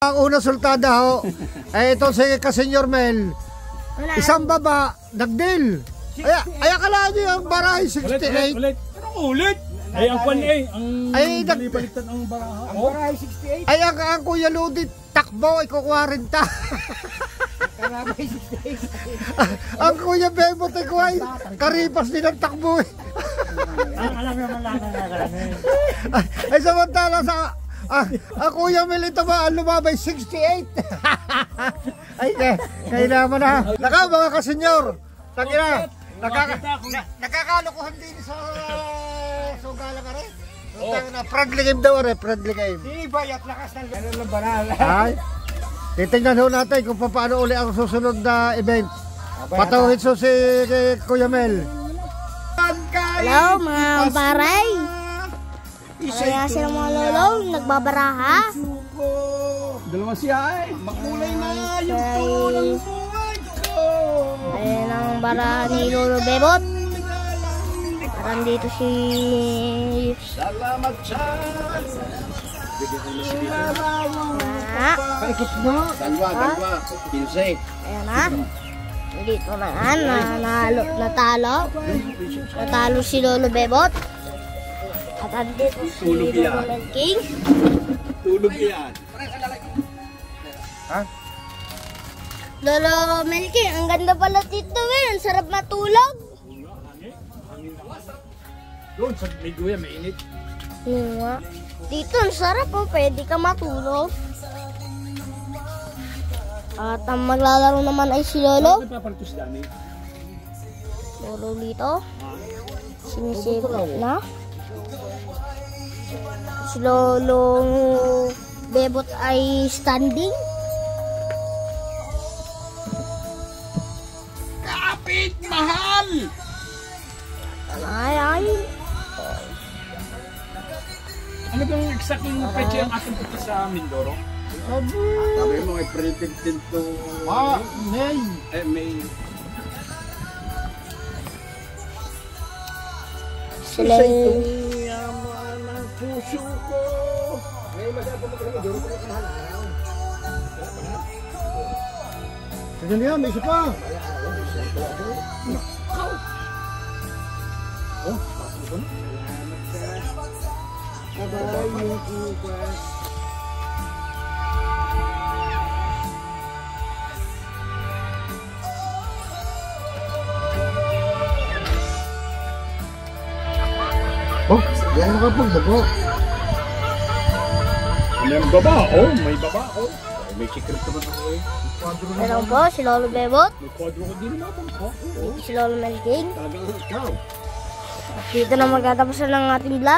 Ang una sultada ho, ito si Kasenyor Mel, isang baba, nagdil. Ay akala niyo ang baray, 68. Ulit. Ulit. Ay, ang kwan ay, nalipalitan ang baraha. Ang baray, 68. Ay, ang Kuya Ludit, takbo, iko 40. Karabay, 68. Ang Kuya Bebot, iko ay karipas din ang takbo. Alam naman lang ang nagalamin. Ay, samantala sa... ang Kuya Mel ito ba, ang lumabay 68. Ay, kaya naman na. Naka mga kasenyor, tangina, nakakalokohan din sa sugala ka rin. Friendly game daw rin, friendly game. Ibay at lakas ng ganun lang banal. Ay, titignan ho natin kung paano uli ang susunod na event. Patawid so si Kuya Mel. Hello mga baray. Kaya sila mga lolo, nagbabaraha. Dalawa siya ay. Makulay na yung tulo ng buhay ko. Ayan ang baraha ni Lolo Bebot. Parang dito si... Salamat siya. Paikot na. Dalawa. Pinsay. Ayan na. Dito na natalo si Lolo Bebot. At andito si Lolo Melking. Tulog yan. Ha? Lolo Melking, ang ganda pala dito eh. Ang sarap matulog. Doon sa may guya, mainit. Nga. Dito ang sarap oh. Pwede ka matulog. At ang maglalaro naman ay si Lolo. Nagpapalitos dami. Lolo dito. Sinisipot na. Si Lolo Bebot ay standing. Kapit mahal. Ay. Ano bang exacting peche ang ating punta sa Mindoro? Sabi mo ay predicted to May. May. Sila yaman ang puso ko. May magagawa mo kami duro pa ng araw. Sige niya, may isa pa. Oh, Salamat ka. oh, yan nakapagbago. May babao, may babao. May secret naman ako eh. Ano po, si Lolo Bebot. May kwadro ko din naman po. Si Lolo Melking. Talagang ikaw. Dito na magtatapos na ng ating vlog.